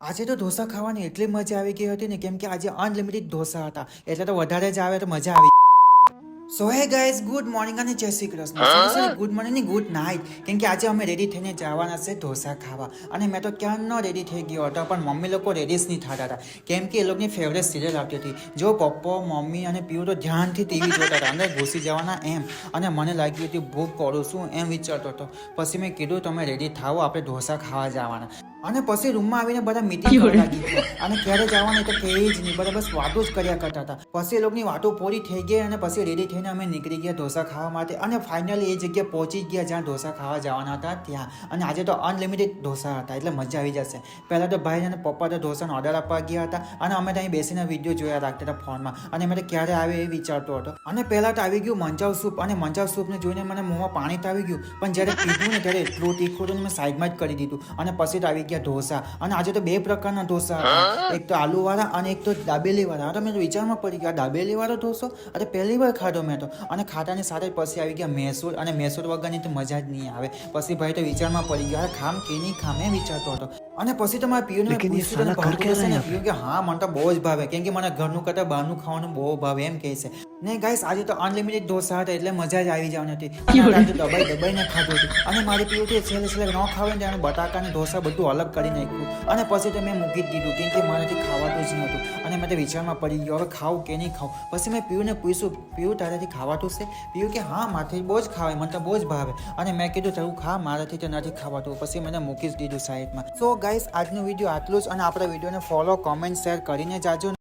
આજે તો ઢોસા ખાવાની એટલી મજા આવી ગઈ હતી ને, કેમ કે આજે અનલિમિટેડ ઢોસા હતા એટલે તો વધારે જ આવે તો મજા આવી. સો હે ગાઈઝ, ગુડ મોર્નિંગ અને જય શ્રી કૃષ્ણ. ગુડ મોર્નિંગ ની ગુડ નાઇટ, કેમ કે આજે અમે રેડી થઈને જવાના છે ઢોસા ખાવા. અને મેં તો ક્યારનો રેડી થઈ ગયો હતો, પણ મમ્મી લોકો રેડી જ નહીં થતા હતા, કેમ કે એ લોકોની ફેવરેટ સિરિયલ આવતી હતી. જો પપ્પા મમ્મી અને પીવું તો ધ્યાનથી ટીવી જોતા હતા, અંદર ઘૂસી જવાના એમ. અને મને લાગી હતી ભૂખ કરું છું એમ વિચારતો હતો. પછી મેં કીધું તમે રેડી થાવો, આપણે ઢોસા ખાવા જવાના. અને પછી રૂમમાં આવીને બધા મીટિંગ કરવા લાગી ગયા, અને ક્યારે જવાનું તો કહે જ નહીં, બધા બસ વાતો જ કર્યા કરતા હતા. પછી એ લોકોની વાતો પૂરી થઈ ગઈ અને પછી રેડી થઈને અમે નીકળી ગયા ઢોસા ખાવા માટે. અને ફાઇનલી એ જગ્યાએ પહોંચી ગયા જ્યાં ઢોસા ખાવા જવાના હતા ત્યાં. અને આજે તો અનલિમિટેડ ઢોસા હતા એટલે મજા આવી જશે. પહેલાં તો ભાઈ અને પપ્પા તો ઢોસાનો ઓર્ડર આપવા ગયા હતા, અને અમે ત્યાં બેસીને વિડીયો જોયા રાખતા હતા ફોનમાં. અને મેં તો ક્યારે આવે એ વિચારતો હતો. અને પહેલાં તો આવી ગયું મંચાવ સૂપ, અને મંચાવ સૂપને જોઈને મને મોંમાં પાણી તો આવી ગયું, પણ જ્યારે પીધું ને ત્યારે એટલું તીખું હતું મેં સાઈડમાં જ કરી દીધું. અને પછી તો આવી ગયા ઢોસા. અને આજે તો બે પ્રકારના ઢોસા હતા, એક તો આલુવાળા અને એક તો દાબેલીવાળા. તો મેં વિચારમાં પડી ગયા દાબેલીવાળો ઢોસો અરે પહેલી વાર ખાધો મેં તો. અને ખાટાની સાથે પછી આવી ગયા મૈસૂર, અને મૈસૂર વગરની તો મજા જ નહીં આવે. પછી ભાઈ તો વિચારમાં પડી ગયા ખામ કે નહીં ખામ એમ વિચારતો હતો. અને પછી તો મારા પીયુને પૂછ્યું પીયું કે હા મને તો બહુ જ ભાવે, કેમ કે મને ઘરનું કરતાં બહારનું ખાવાનું બહુ ભાવે એમ કહે છે. ને ગાઈસ આજે તો અનલિમિટેડ ઢોસા હતા એટલે મજા જ આવી જવાની હતી. દબાઈને ખાધું હતું. અને મારી પીયુથી છેલ્લે ન ખાવે ને ત્યારે બટાકાને ઢોસા બધું અલગ કરી નાખ્યું. અને પછી તો મેં મૂકી જ દીધું, કેમ કે મારાથી ખાવાતું જ નહોતું. અને મેં તો વિચારમાં પડી ગયો હવે ખાવું કે નહીં ખાવું. પછી મેં પીયુને પૂછ્યું પીયુ તારાથી ખાવાતું છે? પીયુ કે હા મારાથી બહુ જ ખાવે, મને તો બહુ જ ભાવે. અને મેં કીધું તારું ખા, મારાથી તો નથી ખાવાતું. પછી મને મૂકી જ દીધું સાઈડમાં. સો ગાઈસ આજનો વિડીયો આટલું જ, અને આપણા વિડીયોને ફોલો, કોમેન્ટ, શેર કરીને જાજો.